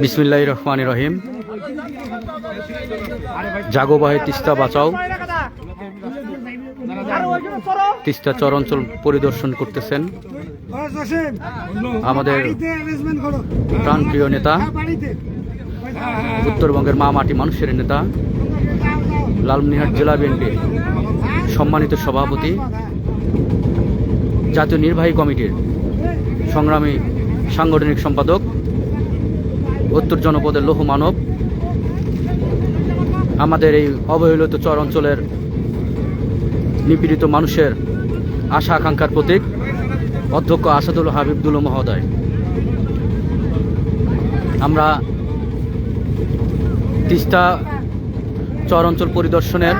বিসমিল্লাহির রহমানির রহিম। জাগো বাহে তিস্তা বাঁচাও। তিস্তা চর অঞ্চল পরিদর্শন করতেছেন আমাদের প্রাণপ্রিয় নেতা, উত্তরবঙ্গের মা মাটি মানুষের নেতা, লালমনিরহাট জেলা বিএনপির সম্মানিত সভাপতি, জাতীয় নির্বাহী কমিটির সংগ্রামী সাংগঠনিক সম্পাদক, উত্তর জনপদের লৌহ মানব, আমাদের এই অবহেলিত চর অঞ্চলের নিপীড়িত মানুষের আশা আকাঙ্ক্ষার প্রতীক অধ্যক্ষ আসাদুল হাবিবুল মহোদয়। আমরা তিস্তা চর অঞ্চল পরিদর্শনের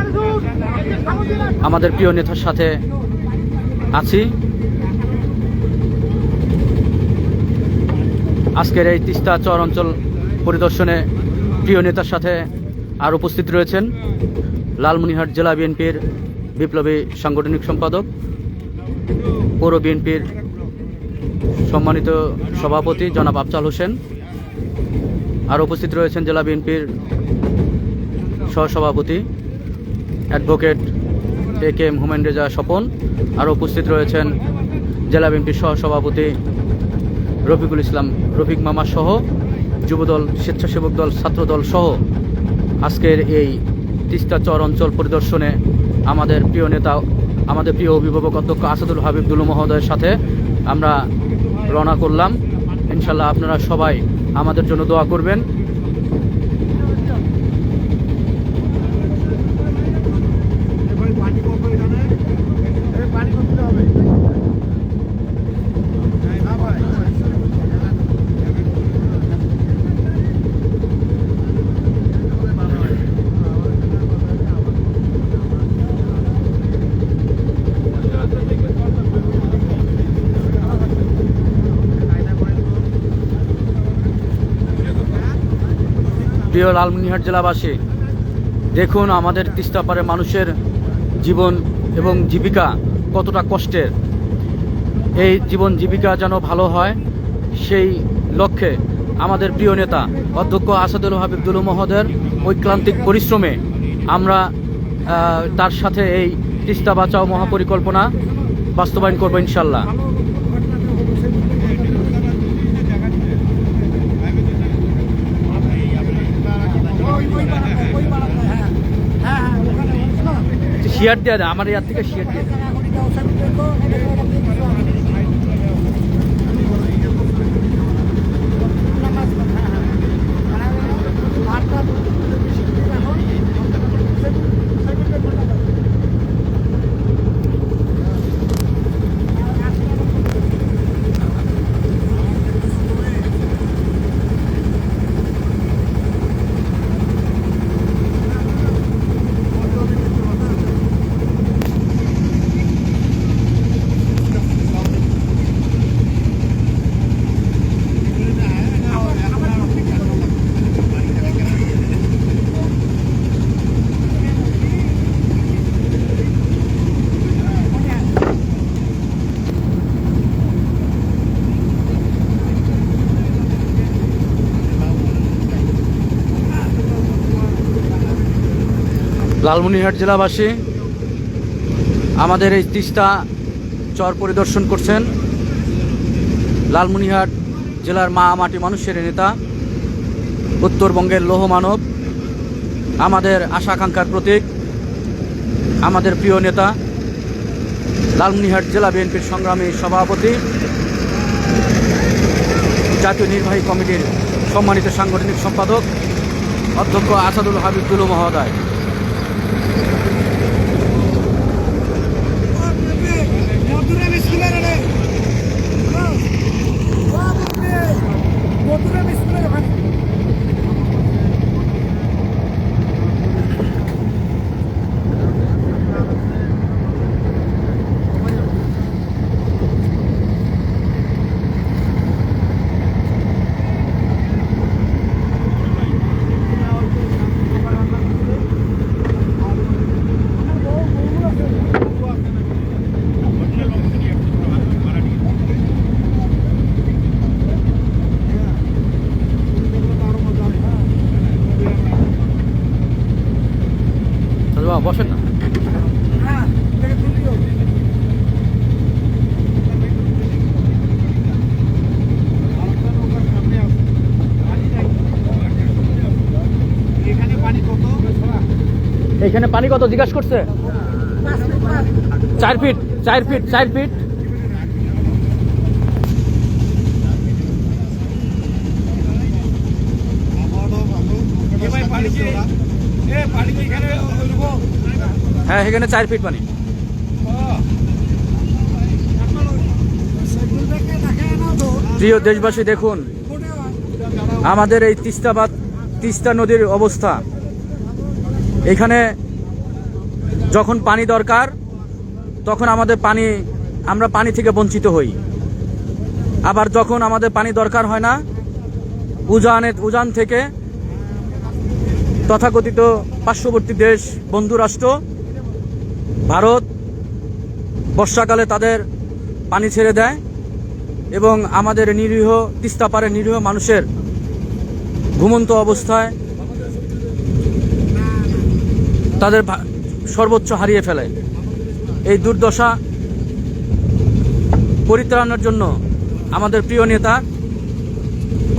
আমাদের প্রিয় নেতার সাথে আছি। আজকের এই তিস্তা চর অঞ্চল পরিদর্শনে প্রিয় নেতার সাথে আর উপস্থিত রয়েছেন লালমনিরহাট জেলা বিএনপির বিপ্লবী সাংগঠনিক সম্পাদক, পৌর বিএনপির সম্মানিত সভাপতি জনাব আফজাল হোসেন। আর উপস্থিত রয়েছেন জেলা বিএনপির সহসভাপতি অ্যাডভোকেট এ.কে.এম. হুমায়ুন রেজা স্বপন। আর উপস্থিত রয়েছেন জেলা বিএনপির সহসভাপতি রফিকুল ইসলাম রফিক মামা সহ যুবদল, স্বেচ্ছাসেবক দল, ছাত্রদল সহ আজকের এই তিস্তা চর অঞ্চল পরিদর্শনে আমাদের প্রিয় নেতা, আমাদের প্রিয় অভিভাবক অধ্যক্ষ আসাদুল হাবিবুল মহোদয়ের সাথে আমরা রওনা করলাম। ইনশাল্লাহ আপনারা সবাই আমাদের জন্য দোয়া করবেন। প্রিয় লালমনিরহাট জেলাবাসী, দেখুন আমাদের তিস্তাপাড়ের মানুষের জীবন এবং জীবিকা কতটা কষ্টের। এই জীবন জীবিকা যেন ভালো হয় সেই লক্ষ্যে আমাদের প্রিয় নেতা অধ্যক্ষ আসাদুল হাবিবুল মহোদয়ের ঐক্লান্তিক পরিশ্রমে আমরা তার সাথে এই তিস্তা বাঁচাও মহাপরিকল্পনা বাস্তবায়ন করবো ইনশাল্লাহ। শেয়ার দেওয়া দেয় আমার ইয়ার থেকে শেয়ার দিয়ে লালমনিরহাট জেলাবাসী আমাদের এই তিস্তা চর পরিদর্শন করছেন লালমনিরহাট জেলার মা মাটি মানুষের নেতা, উত্তরবঙ্গের লৌহ মানব, আমাদের আশা আকাঙ্ক্ষার প্রতীক, আমাদের প্রিয় নেতা, লালমনিরহাট জেলা বিএনপির সংগ্রামী সভাপতি, জাতীয় নির্বাহী কমিটির সম্মানিত সাংগঠনিক সম্পাদক অধ্যক্ষ আসাদুল হাবিবুল মহোদয়। বসেন না। এখানে পানি কত জিজ্ঞাসা করছে? 4 ফিট 4 ফিট 4 ফিট। হ্যাঁ এখানে 4 ফিট পানি। প্রিয় দেশবাসী, দেখুন আমাদের এই তিস্তা নদীর অবস্থা। এখানে যখন পানি দরকার তখন আমরা পানি থেকে বঞ্চিত হই, আবার যখন আমাদের পানি দরকার হয় না উজান থেকে তথাকথিত পার্শ্ববর্তী দেশ বন্ধু রাষ্ট্র ভারত বর্ষাকালে তাদের পানি ছেড়ে দেয় এবং আমাদের নিরীহ তিস্তা পাড়ের নিরীহ মানুষের ঘুমন্ত অবস্থায় তাদের সর্বোচ্চ হারিয়ে ফেলে। এই দুর্দশা পরিত্রাণের জন্য আমাদের প্রিয় নেতা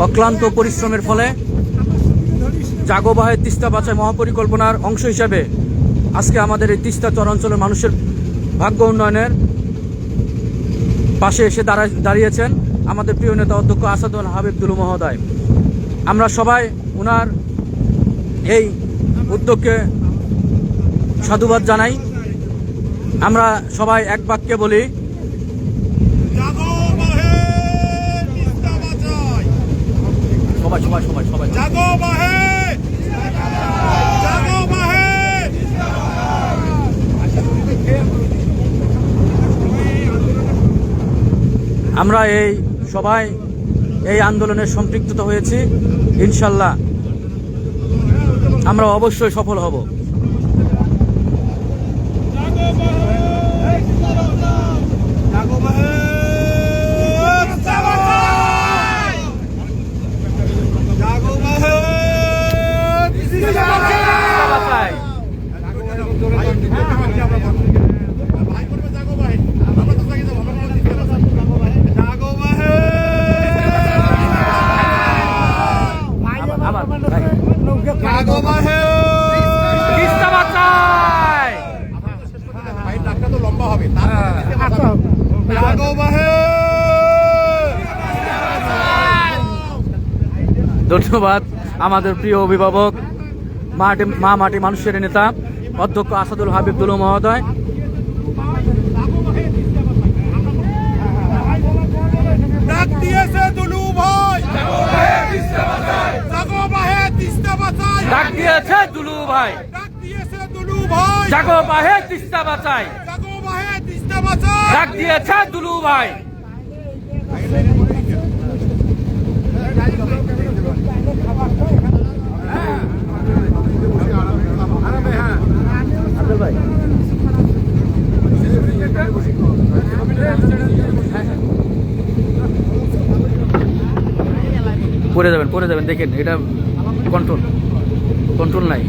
অক্লান্ত পরিশ্রমের ফলে জাগো বাহে তিস্তা বাঁচায় মহাপরিকল্পনার অংশ হিসাবে আজকে আমাদের এই তিস্তা চরাঞ্চলের মানুষের ভাগ্য উন্নয়নের পাশে এসে দাঁড়িয়েছেন আমাদের প্রিয় নেতা অধ্যক্ষ আসাদুল হাবিব দুলু মহোদয়। আমরা সবাই ওনার এই উদ্যোগকে সাধুবাদ জানাই। আমরা সবাই এক বাক্যে বলি, সবাই সবাই সবাই সবাই জাগো বাহে, জাগো বাহে। আমরা সবাই এই আন্দোলনের সম্পৃক্ততা হয়েছি। ইনশাল্লাহ আমরা অবশ্যই সফল হব। ধন্যবাদ আমাদের প্রিয় অভিভাবক মাটি মানুষের নেতা অধ্যক্ষ আসাদুল হাবিব দুলু মহোদয়। ডাক দিয়েছে দুলু ভাই, জাগো বাহে তিস্তা বাঁচাই, ডাক দিয়েছে দুলু ভাই, ডাক দিয়েছে দুলু ভাই, জাগো বাহে তিস্তা বাঁচাই, জাগো বাহে তিস্তা বাঁচাই, ডাক দিয়েছে দুলু ভাই। পড়ে যাবেন দেখেন, এটা কন্ট্রোল নাই।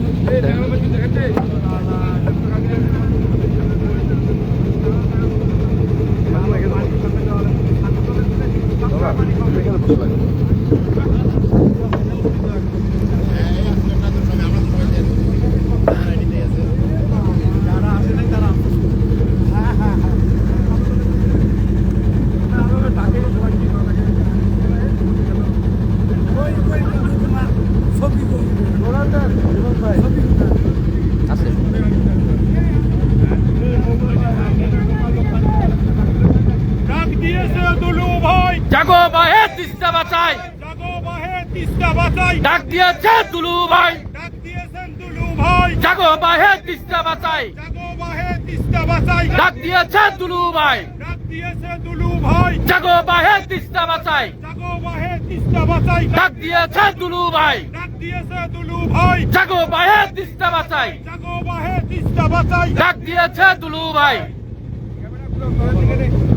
জাগো বাহে তিস্তা বাঁচাই, জাগো বাহে তিস্তা বাঁচাই, ডাক দিয়েছে দুলু ভাই, ডাক দিয়েছেন দুলু ভাই, জাগো বাহে তিস্তা বাঁচাই, জাগো বাহে তিস্তা বাঁচাই, ডাক দিয়েছে দুলু ভাই, ডাক দিয়েছে দুলু ভাই, জাগো বাহে তিস্তা বাঁচাই, জাগো বাহে তিস্তা বাঁচাই, ডাক দিয়েছে দুলু ভাই, ডাক দিয়েছে দুলু ভাই, জাগো বাহে তিস্তা বাঁচাই, জাগো বাহে তিস্তা বাঁচাই, ডাক দিয়েছে দুলু ভাই।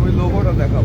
ওই লোগোটা দেখাও।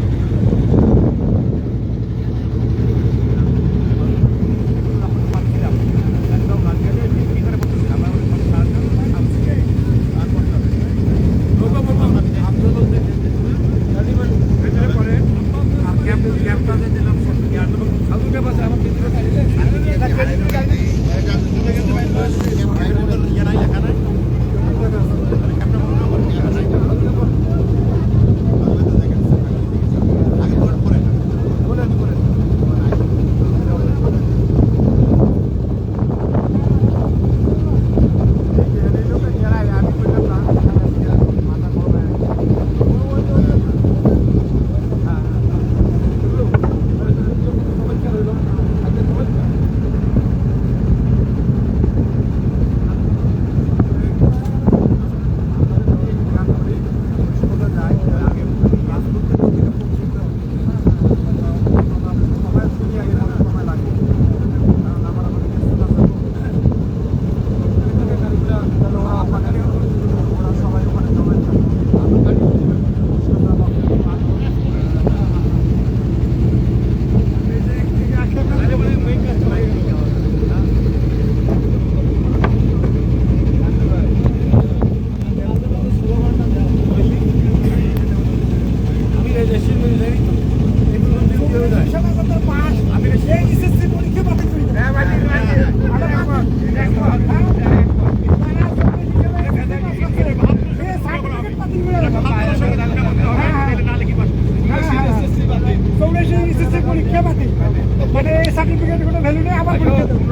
মানে সার্টিফিকেট কোনো ভ্যালু নেই আবার পরীক্ষা দেবো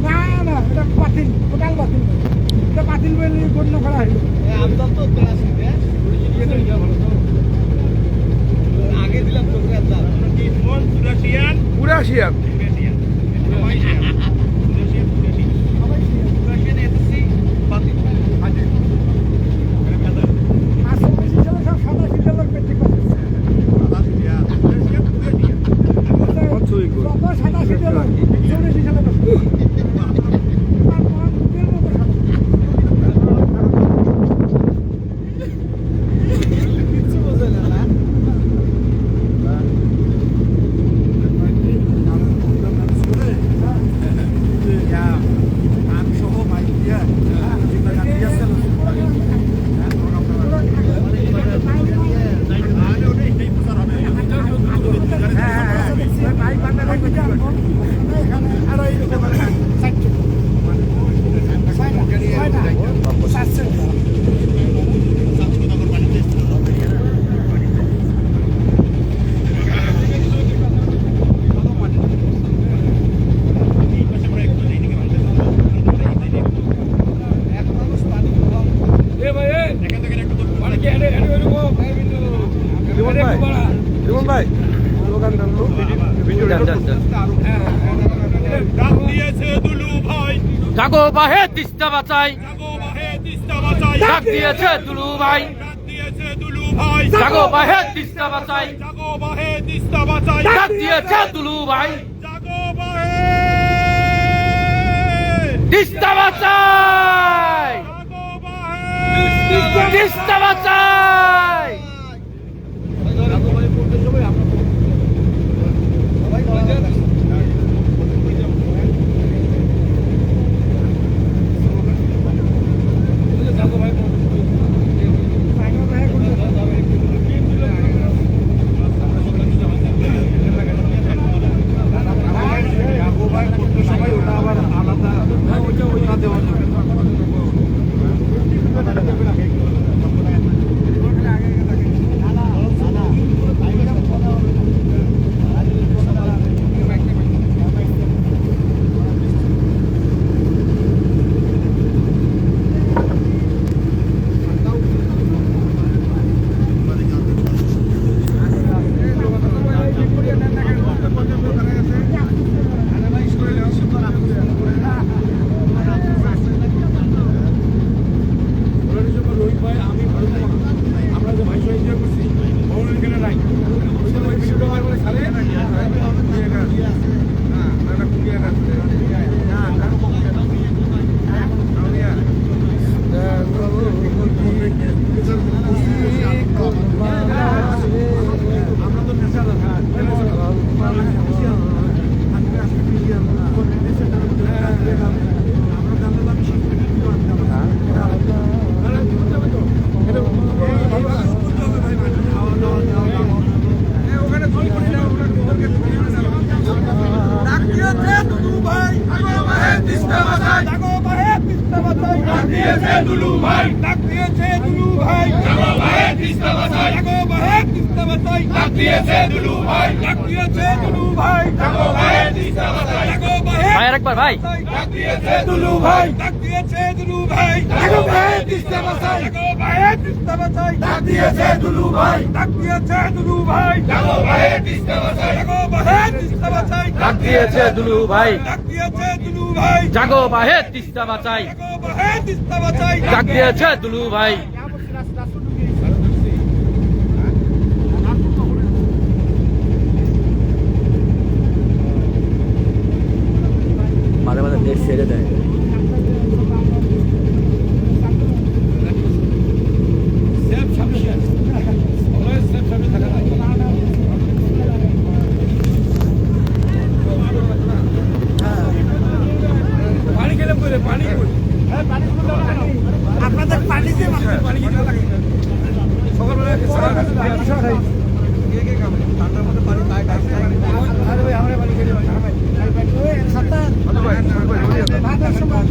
না না এটা বাতিল টোটাল বাতিল এটা বাতিল বলে গণ্য করা হলো আগে দিলাম তো পুরাশিয়ান ভাই স্লোগান টানলো ডাক দিয়েছে দুলু ভাই জাগো বাহে তিস্তা বাঁচাই জাগো বাহে তিস্তা বাঁচাই ডাক দিয়েছে দুলু ভাই ডাক দিয়েছে দুলু ভাই জাগো বাহে তিস্তা বাঁচাই জাগো বাহে তিস্তা বাঁচাই ডাক দিয়েছে দুলু ভাই জাগো বাহে তিস্তা বাঁচাই জাগো বাহে তিস্তা বাঁচাই দুলু ভাই ডাক দিয়েছে দুলু ভাই জাগো ভাই তিস্তা বাঁচাই জাগো ভাই তিস্তা বাঁচাই ডাক দিয়েছে দুলু ভাই ডাক দিয়েছে দুলু ভাই জাগো ভাই তিস্তা বাঁচাই জাগো ভাই ভাই আরেকবার ভাই ডাক দিয়েছে দুলু ভাই ডাক দিয়েছে দুলু ভাই জাগো ভাই তিস্তা বাঁচাই জাগো ভাই তিস্তা বাঁচাই ডাক দিয়েছে দুলু ভাই ডাক দিয়েছে দুলু ভাই জাগো ভাই তিস্তা বাঁচাই জাগো ভাই তিস্তা বাঁচাই ডাক দিয়েছে দুলু ভাই ডাক দিয়েছে দুলু ভাই জাগো বাহে তিস্তা বাঁচাই জাগো ভাই তিস্তা বাঁচাই ডাক দিয়েছে দুলু ভাই মাঝে মাঝে নেট ছেড়ে দেয় safe sufficient always safe sufficient থাকা লাগে পানি খেলে পড়ে পানি আপনাদের পানি দিয়ে পানি খেতে লাগে সকালবেলা ঠান্ডার মধ্যে পানি গায়ে গায়ে আরে ভাই আমরা পানি খেলে ওই সাতার ভাতের সময়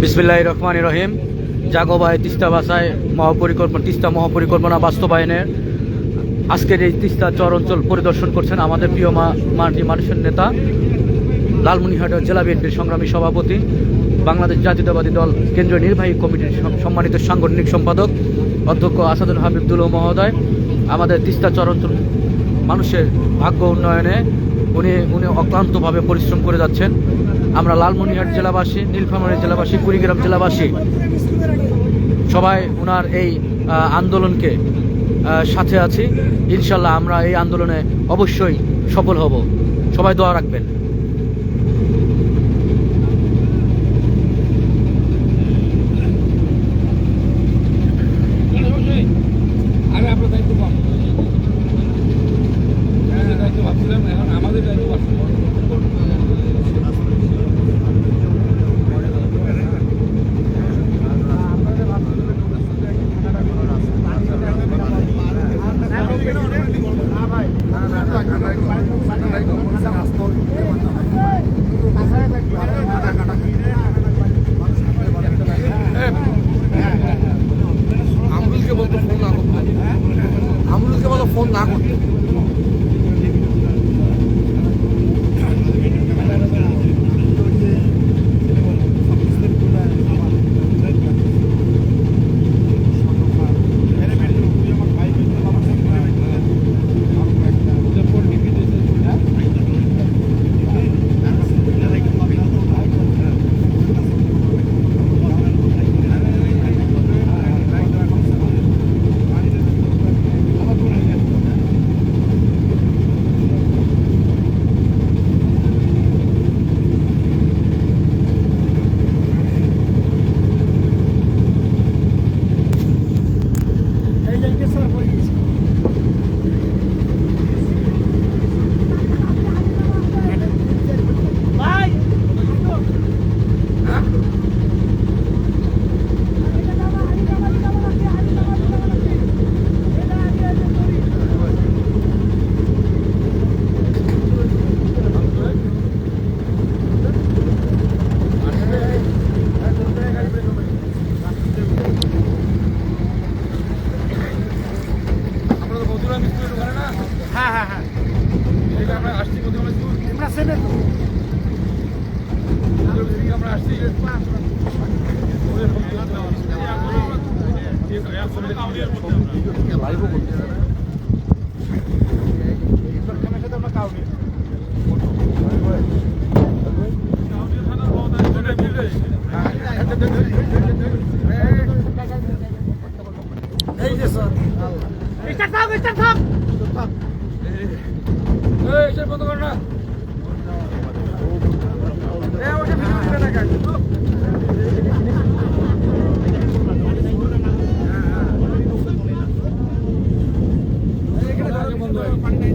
বিসমিল্লাহির রহমানির রহিম জাগো ভাই তিস্তা বাঁচায় তিস্তা মহাপরিকল্পনা বাস্তবায়নের আজকের এই তিস্তা চর অঞ্চল পরিদর্শন করছেন আমাদের প্রিয় মানুষের নেতা লালমনিরহাটের জেলা বিএনপির সংগ্রামী সভাপতি বাংলাদেশ জাতীয়তাবাদী দল কেন্দ্রীয় নির্বাহী কমিটির সম্মানিত সাংগঠনিক সম্পাদক অধ্যক্ষ আসাদুল হাবিব দুলু মহোদয়। আমাদের তিস্তা চর অঞ্চল মানুষের ভাগ্য উন্নয়নে উনি অক্লান্তভাবে পরিশ্রম করে যাচ্ছেন। আমরা লালমনিরহাট জেলাবাসী, নীলফামারী জেলাবাসী, কুড়িগ্রাম জেলাবাসী সবাই ওনার এই আন্দোলনকে সাথে আছি। ইনশাল্লাহ আমরা এই আন্দোলনে অবশ্যই সফল হব। সবাই দোয়া রাখবেন। আমি আপনার দায়িত্ব পাবো দায়িত্ব ভাবছিলাম এখন আমাদের দায়িত্ব পাচ্ছি আমরুলকে বলতো ফোন না করতে আমরুলকে বলো ফোন না করতে বন্ধ কর না পানি নাই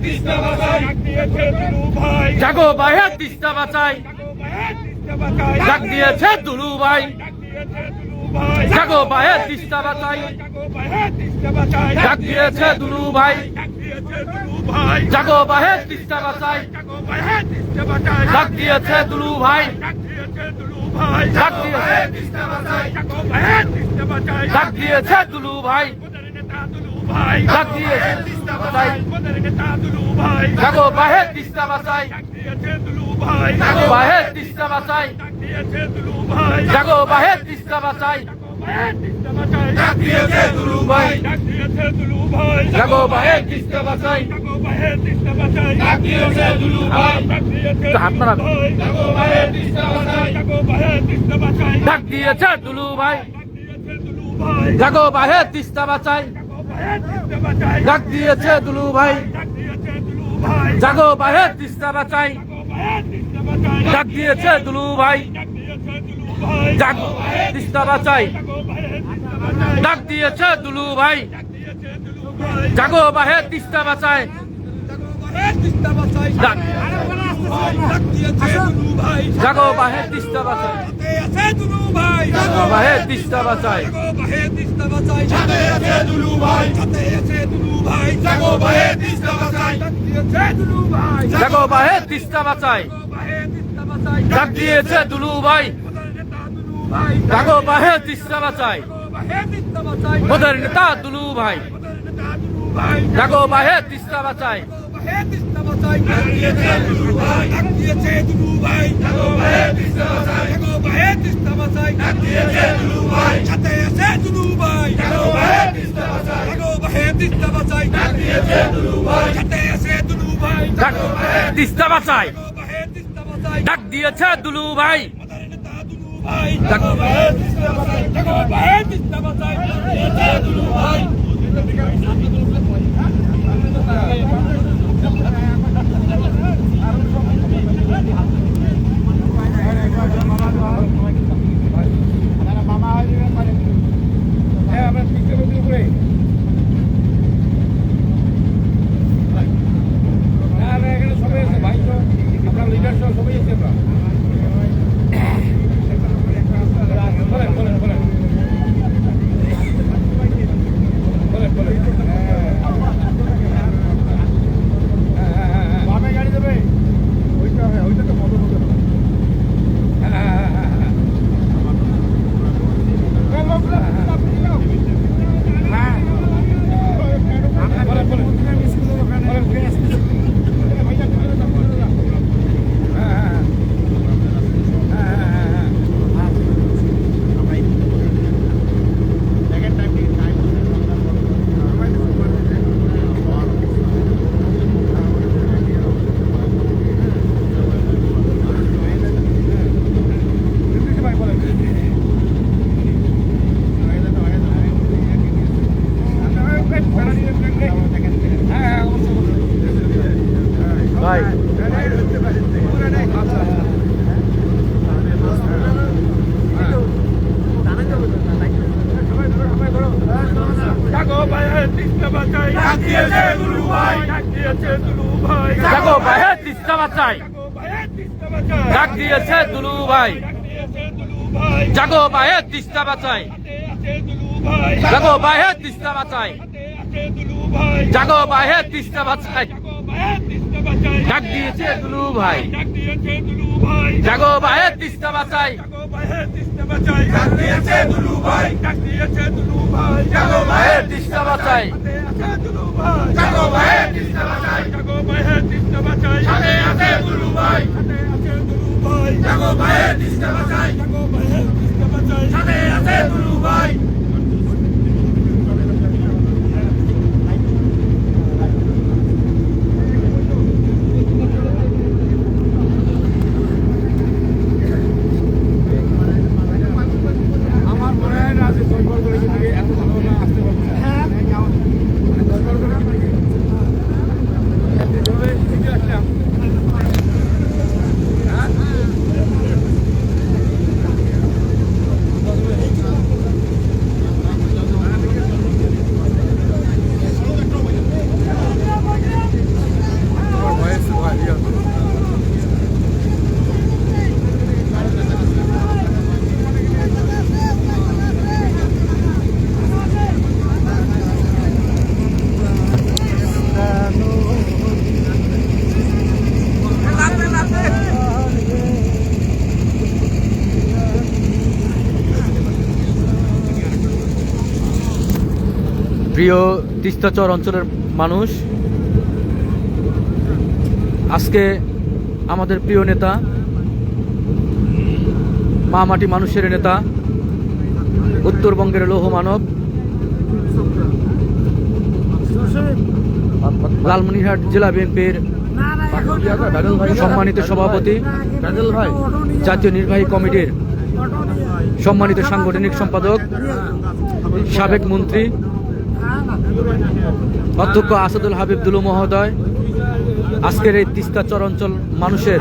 তিস্তা বাঁচাই ডাক দিয়েছে দুলু ভাই জাগো ভাই তিস্তা বাঁচাই ডাক দিয়েছে দুলু ভাই জাগো ভাই তিস্তা বাঁচাই ডাক দিয়েছে দুলু ভাই জাগো ভাই তিস্তা বাঁচাই ডাক দিয়েছে দুলু ভাই জাগো ভাই তিস্তা বাঁচাই ডাক দিয়েছে দুলু ভাই ডাক দিয়েছে তিস্তা বাঁচাই দুলু ভাই জাগো ভাই তিস্তা বাঁচাই দুলু ভাই জাগো ভাই তিস্তা বাঁচাই দুলু ভাই জাগো ভাই তিস্তা বাঁচাই ডাক দিয়েছে দুলু ভাই জাগো ভাই তিস্তা বাঁচাই ডাক দিয়েছে দুলু ভাই আপনারা ডাক দিয়েছে দুলু ভাই জাগো ভাই তিস্তা বাঁচাই ডাক দিয়েছে দুলু ভাই জাগো ভাই তিস্তা বাঁচাই ডাক দিয়েছে দুলু ভাই জাগো তিস্তা বাঁচাই ডাক দিয়েছে দুলু ভাই জাগো ভাই তিস্তা বাঁচাই জাগো ভাই তিস্তা বাঁচাই জাগো ভাই তিস্তা বাঁচাই জাগো ভাই তিস্তা বাঁচাই ডাক দিয়েছে দুলু ভাই জাগো ভাই তিস্তা বাঁচাই মোদের নেতা দুলু ভাই জাগো ভাই তিস্তা বাঁচাই তিস্তা বাঁচাই ডাক দিয়েছে দুলু ভাই ভাই জাগো ভাই তিস্তা বাঁচাই ডাক দিয়েছে দুলু ভাই জাগো ভাই তিস্তা বাঁচাই ডাক দিয়েছে দুলু ভাই জাগো ভাই তিস্তা বাঁচাই জাগো ভাই তিস্তা বাঁচাই জাগো ভাই তিস্তা বাঁচাই ডাক দিয়েছে দুলু ভাই জাগো ভাই তিস্তা বাঁচাই ডাক দিয়েছে দুলু ভাই জাগো ভাই তিস্তা বাঁচাই জাগো ভাই তিস্তা বাঁচাই সাথে আছে দুলু ভাই জাগো ভাই তিস্তা বাঁচাই সাথে আছে দুলু ভাই প্রিয় তিস্তাচর অঞ্চলের মানুষ, আজকে আমাদের প্রিয় নেতা, মা মাটি মানুষের নেতা, উত্তরবঙ্গের লৌহ মানব, লালমনিরহাট জেলা বিএনপির সম্মানিত সভাপতি, জাতীয় নির্বাহী কমিটির সম্মানিত সাংগঠনিক সম্পাদক, সাবেক মন্ত্রী অধ্যক্ষ আসাদুল হাবিব দুলু মহোদয় আজকের এই তিস্তাচর অঞ্চল মানুষের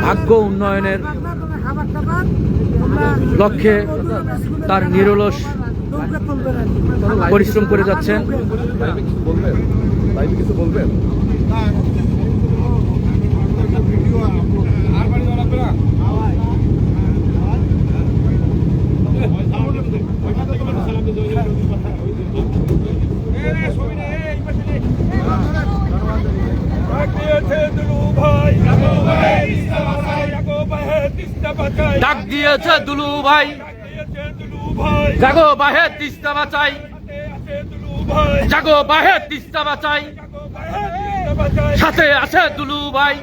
ভাগ্য উন্নয়নের লক্ষ্যে তার নিরলস পরিশ্রম করে যাচ্ছেন। ডাক দিয়েছে দুলু ভাই, জাগো বাহে তিস্তা বাঁচাই, জাগো বাহে তিস্তা বাঁচাই, সাথে আছে দুলু ভাই,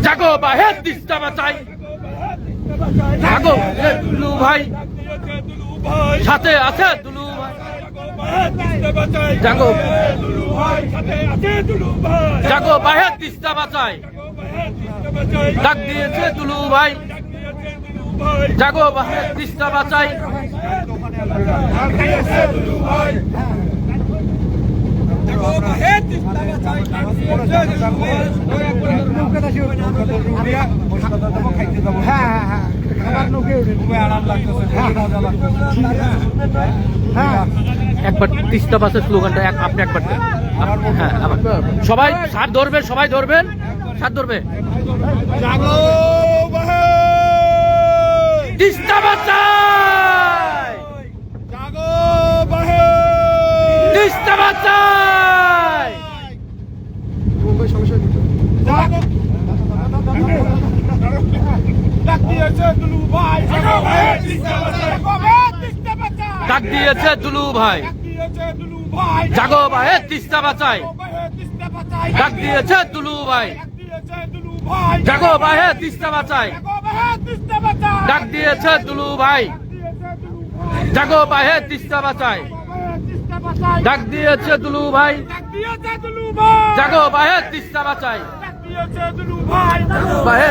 জাগো বাহে তিস্তা বাঁচাই, জাগো দুলু ভাই, সাথে আছে দুলু ভাই, জাগো জাগো বাহে তিস্তা বাঁচাই, ডাক দিয়েছে দুলু ভাই, জাগো বাহে তিস্তা বাঁচাই। একবার তিস্তা বাসের স্লোগানটা আপনি একবার দেন। হ্যাঁ, সবাই সাথ ধরবেন, সবাই ধরবেন, সাথ ধরবে। তিস্তা বাঁচাই, তিস্তা বাঁচাই। ডাক দিয়েছে দুলু ভাই, জাগো বাহে তিস্তা বাঁচাই, ডাক দিয়েছে দুলু ভাই, জাগো বাহে তিস্তা বাঁচাই, ডাক দিয়েছে দুলু ভাই, জাগো বাহে তিস্তা বাঁচাই, ডাক দিয়েছে দুলু ভাই, জাগো বাহে তিস্তা বাঁচাই, বাহে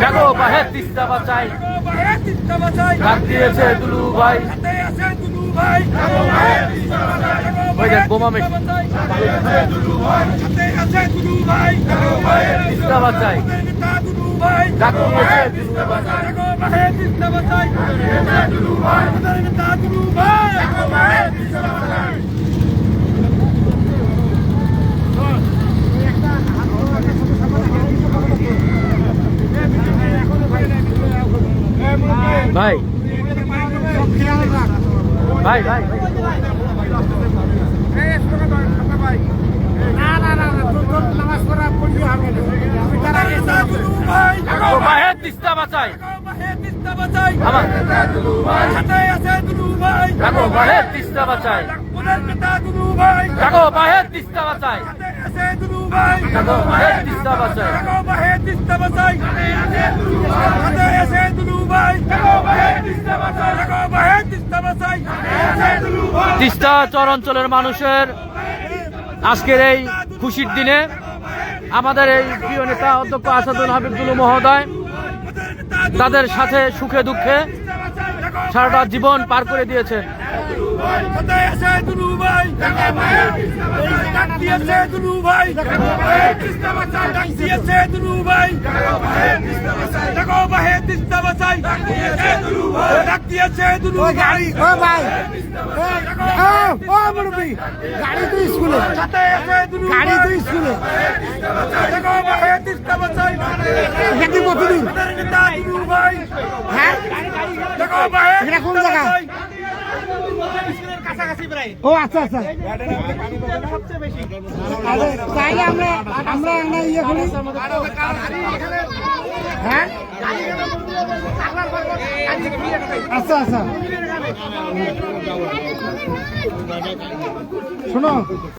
জাগো বাহে তিস্তা বাঁচাই, ডাক দিয়েছে দুলু ভাই, বোমা মেশিন তিস্তা বাঁচাই, ডাক দিয়েছে দুলু ভাই। ভাই ভাই ভাই তিস্তা বাঁচাই, আমার তিস্তা বাঁচাই, জাগো বাহে তিস্তা বাঁচাই, আছে দুলু ভাই জাগো ভাইয়ের তিস্তা বাঁচাই জাগো ভাইয়ের তিস্তা বাঁচাই সাথে আছে দুলু ভাই জাগো ভাইয়ের তিস্তা বাঁচাই জাগো ভাইয়ের তিস্তা বাঁচাই আছে দুলু ভাই তিস্তা চর অঞ্চলের মানুষের আজকের এই খুশির দিনে আমাদের এই প্রিয় নেতা অধ্যক্ষ আসাদুল হাবিব দুলু মহোদয় তাদের সাথে সুখে দুঃখে সারাটা জীবন পার করে দিয়েছেন। সাথে আছে দুলু ভাই জাগো ভাইয়ের ডাক দিয়েছে দুলু ভাই জাগো ভাইয়ের তিস্তা বাঁচাই ডাক দিয়েছে দুলু ভাই জাগো ভাইয়ের তিস্তা বাঁচাই জাগো ভাইয়ের তিস্তা বাঁচাই ডাক দিয়েছে দুলু ভাই ডাক দিয়েছে দুলু ও ভাই গাড়ি ও ভাই ও মুরব্বী গাড়ি তো স্কুলে সাথে আছে দুলু গাড়ি তো স্কুলে জাগো ভাইয়ের তিস্তা বাঁচাই এটা কি কতদূর আমাদের নেতা দুলু ভাই হ্যাঁ জাগো ভাইয়ের এটা কোন তিস্তা জায়গা? বাঁচাই। ও আচ্ছা আচ্ছা আরে তাইলে আমরা আমরা আমরা ইয়ে করি হ্যাঁ আচ্ছা আচ্ছা শোনো